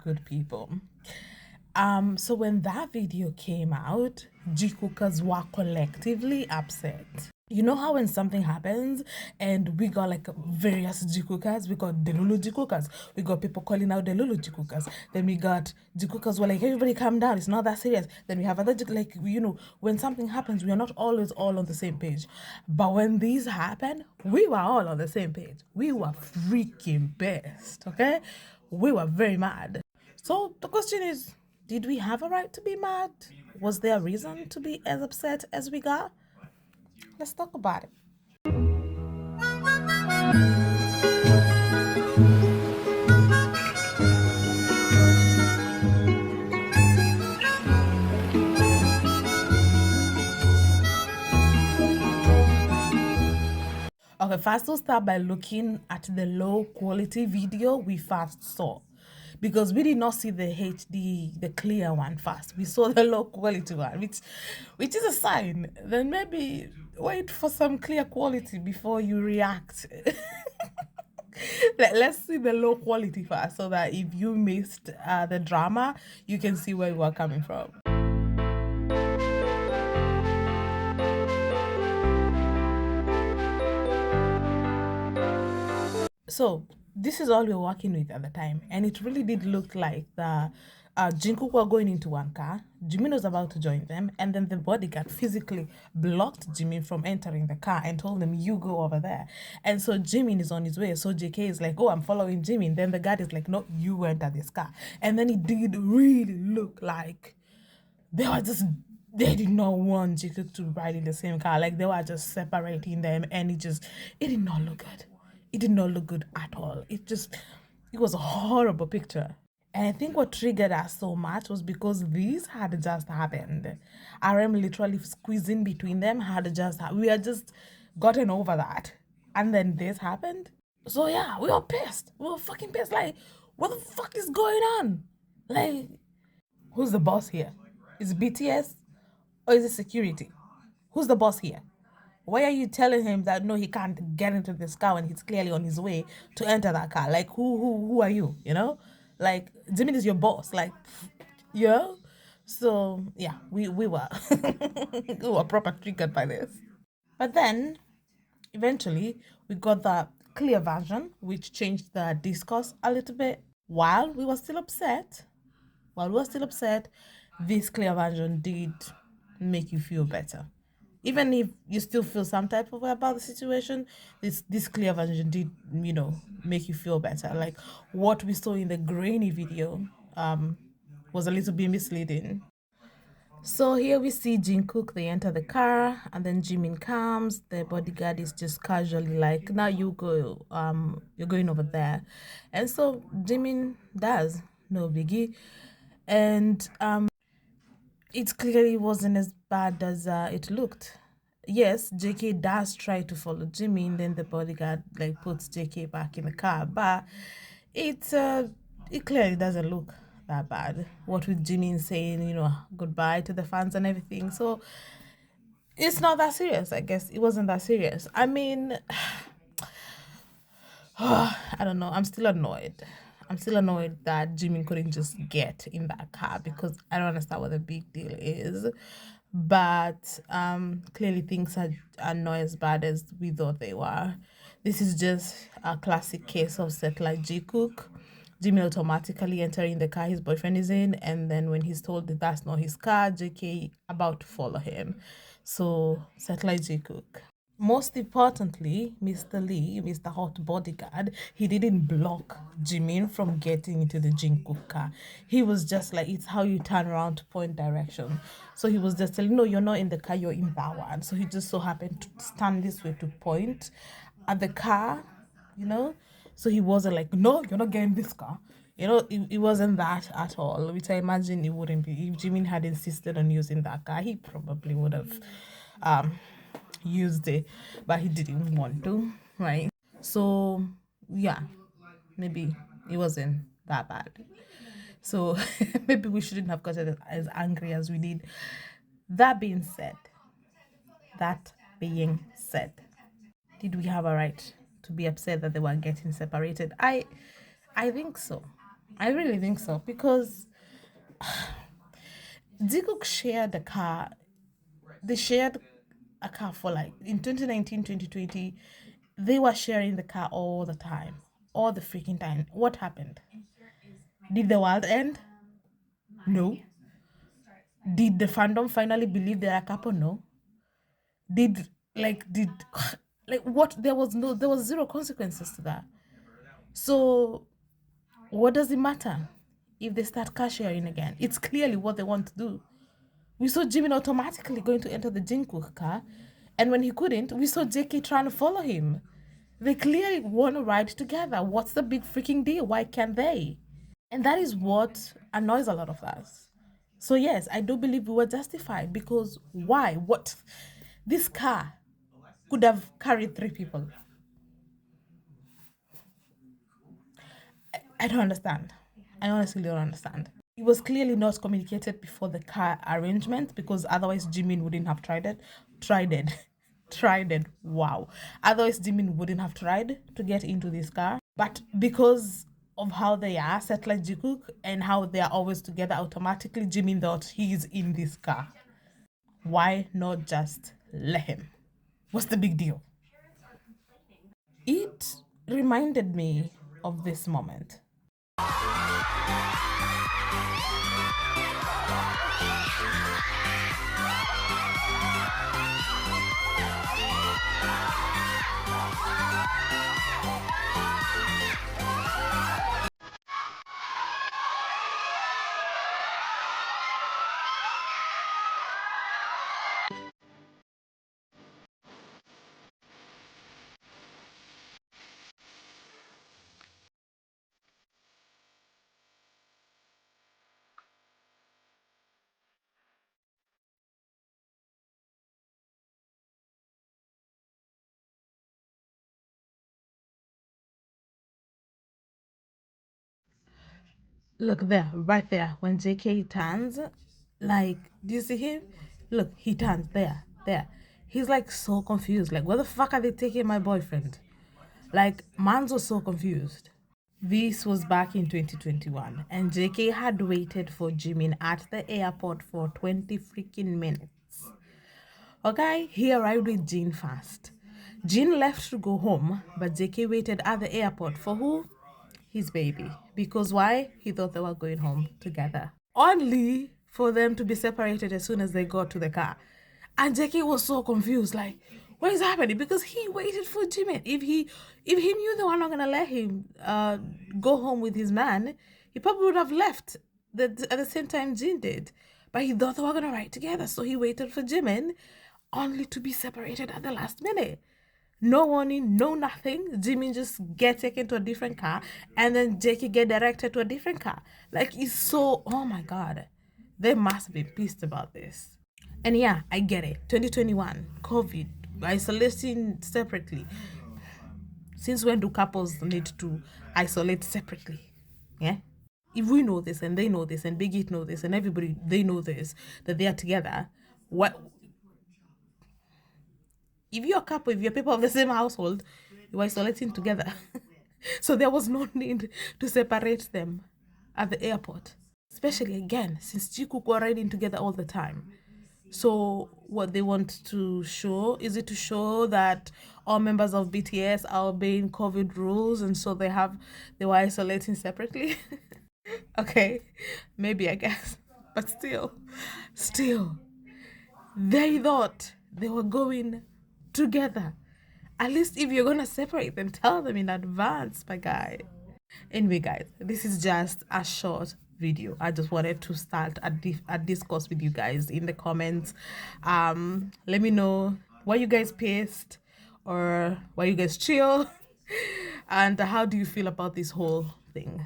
good people. So when that video came out, Jikookers were collectively upset. You know how when something happens and we got like various Jikookers, we got the Lulu Jikookers, we got people calling out the Lulu Jikookers, then we got Jikookers were like, everybody calm down, it's not that serious. Then we have other, like, you know, when something happens, we are not always all on the same page. But when these happen, we were all on the same page. We were freaking pissed, okay? We were very mad. So the question is, did we have a right to be mad? Was there a reason to be as upset as we got? Let's talk about it. Okay, first we'll start by looking at the low quality video we first saw. Because we did not see the HD, the clear one first. We saw the low quality one, which is a sign. Then maybe wait for some clear quality before you react. Let's see the low quality first, so that if you missed the drama, you can see where we are coming from. So this is all we were working with at the time, and it really did look like the Jikook were going into one car. Jimin was about to join them, and then the bodyguard physically blocked Jimin from entering the car and told him, "You go over there." And so Jimin is on his way. So JK is like, "Oh, I'm following Jimin." Then the guard is like, "No, you enter this car." And then it did really look like they did not want Jikook to ride in the same car. Like they were just separating them, and it did not look good. It did not look good at all. It was a horrible picture. And I think what triggered us so much was because this had just happened. RM literally squeezing between them had just we had just gotten over that. And then this happened. So yeah, we were pissed. We were fucking pissed. Like, what the fuck is going on? Like, who's the boss here? Is it BTS or is it security? Who's the boss here? Why are you telling him that no, he can't get into this car when he's clearly on his way to enter that car? Like, who are you? You know, like Jimin is your boss. Like, you know. So yeah, we were we were proper triggered by this. But then eventually we got the clear version, which changed the discourse a little bit. While we were still upset, this clear version did make you feel better. Even if you still feel some type of way about the situation, this clear version did, you know, make you feel better. Like what we saw in the grainy video was a little bit misleading. So here we see Jikook, they enter the car, and then Jimin comes. The bodyguard is just casually like, "Now you go, you're going over there." And so Jimin does, no biggie. And it clearly wasn't as bad as it looked. Yes, JK does try to follow Jimmy, and then the bodyguard like puts JK back in the car, but it clearly doesn't look that bad. What with Jimmy saying, you know, goodbye to the fans and everything. So it's not that serious, I guess. It wasn't that serious. I mean, I don't know. I'm still annoyed. I'm still annoyed that Jimmy couldn't just get in that car because I don't understand what the big deal is. But clearly things are not as bad as we thought they were. This is just a classic case of satellite Jikook. Jimmy automatically entering the car his boyfriend is in, and then when he's told that that's not his car, JK about to follow him. So satellite Jikook. Most importantly, Mr. Lee, Mr. Hot Bodyguard, he didn't block Jimin from getting into the Jikook car. He was just like, it's how you turn around to point direction. So he was just telling, no, you're not in the car, you're in that one. So he just so happened to stand this way to point at the car, you know. So he wasn't like, no, you're not getting this car. You know, it wasn't that at all, which I imagine it wouldn't be. If Jimin had insisted on using that car, he probably would have used it, but he didn't want to, right? So yeah, maybe it wasn't that bad. So maybe we shouldn't have gotten as angry as we did. That being said, that being said, did we have a right to be upset that they were getting separated? I think so. I really think so because Jikook shared a car. They shared a car for like in 2019, 2020. They were sharing the car all the time, all the freaking time. What happened? Did the world end? No. Did the fandom finally believe they're a couple? No. Did did like what? There was zero consequences to that. So what does it matter if they start car sharing again? It's clearly what they want to do. We saw Jimin automatically going to enter the Jikook car, and when he couldn't, we saw JK trying to follow him. They clearly want to ride together. What's the big freaking deal? Why can't they? And that is what annoys a lot of us. So yes, I do believe we were justified because why? What? This car could have carried 3 people. I don't understand. I honestly don't understand. It was clearly not communicated before the car arrangement because otherwise Jimin wouldn't have tried it. Tried it. Tried it. Wow. Otherwise Jimin wouldn't have tried to get into this car. But because of how they are set like Jikook and how they are always together, automatically Jimin thought he's in this car. Why not just let him? What's the big deal? It reminded me of this moment. Look there, right there. When JK turns, like, do you see him? Look, he turns there, there. He's like so confused. Like, where the fuck are they taking my boyfriend? Like, Mans was so confused. This was back in 2021, and JK had waited for Jimin at the airport for 20 freaking minutes. Okay, he arrived with Jin first. Jin left to go home, but JK waited at the airport for who? His baby. Because why? He thought they were going home together. Only for them to be separated as soon as they got to the car. And Jackie was so confused, like, what is happening? Because he waited for Jimin. If he knew they were not gonna let him go home with his man, he probably would have left at the same time Jin did. But he thought they were gonna ride together, so he waited for Jimin, only to be separated at the last minute. No warning, no nothing. Jimin just get taken to a different car, and then Jackie get directed to a different car. Like, it's so, oh my god. They must be pissed about this. And yeah, I get it. 2021, COVID, isolation separately. Since when do couples need to isolate separately? Yeah? If we know this and they know this and Big It know this and everybody they know this, that they are together, what if you're a couple, if you're people of the same household, you are isolating together. So there was no need to separate them at the airport. Especially again, since Jikook were riding together all the time. So what they want to show, is it to show that all members of BTS are obeying COVID rules and so they were isolating separately? Okay, maybe I guess. But still, they thought they were going together. At least if you're gonna separate them, tell them in advance, my guy. Anyway, guys, this is just a short video. I just wanted to start a discourse with you guys in the comments. Let me know why you guys pissed or why you guys chill, and how do you feel about this whole thing.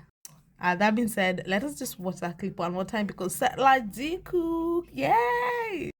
That being said, let us just watch that clip one more time because like Jikook, yay!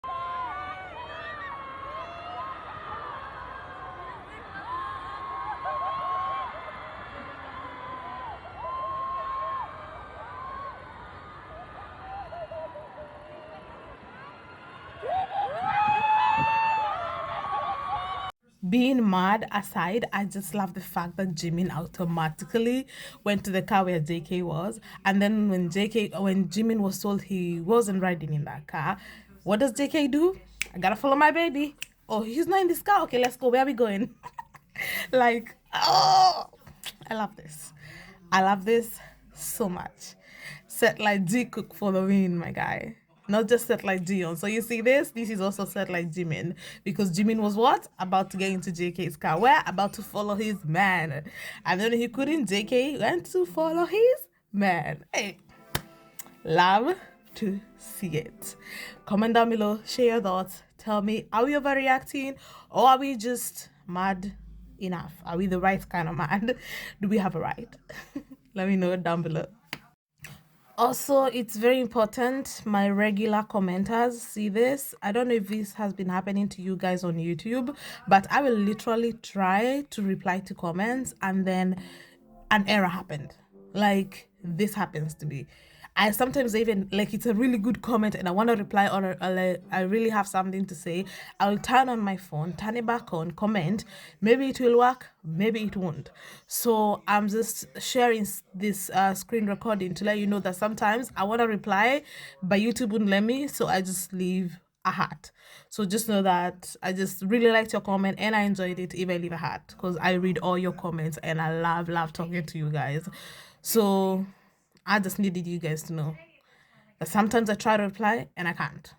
being mad aside, I just love the fact that Jimin automatically went to the car where JK was, and then when Jimin was told he wasn't riding in that car, what does JK do? I gotta follow my baby. Oh, he's not in this car. Okay, let's go. Where are we going? Like, oh, I love this. I love this so much. Set like Jikook for the win, my guy. Not just set like Jion. So you see this? This is also set like Jimin. Because Jimin was what? About to get into JK's car. Where? About to follow his man. And then he couldn't. JK went to follow his man. Hey, love to see it. Comment down below. Share your thoughts. Tell me, are we overreacting? Or are we just mad enough? Are we the right kind of mad? Do we have a right? Let me know down below. Also, it's very important, my regular commenters see this. I don't know if this has been happening to you guys on YouTube, but I will literally try to reply to comments and then an error happened. Like, this happens to me. I sometimes even, like, it's a really good comment and I want to reply, or I really have something to say. I'll turn on my phone, turn it back on, comment. Maybe it will work, maybe it won't. So I'm just sharing this screen recording to let you know that sometimes I want to reply, but YouTube wouldn't let me, so I just leave a heart. So just know that I just really liked your comment and I enjoyed it if I leave a heart, because I read all your comments and I love talking to you guys. So I just needed you guys to know that sometimes I try to reply and I can't.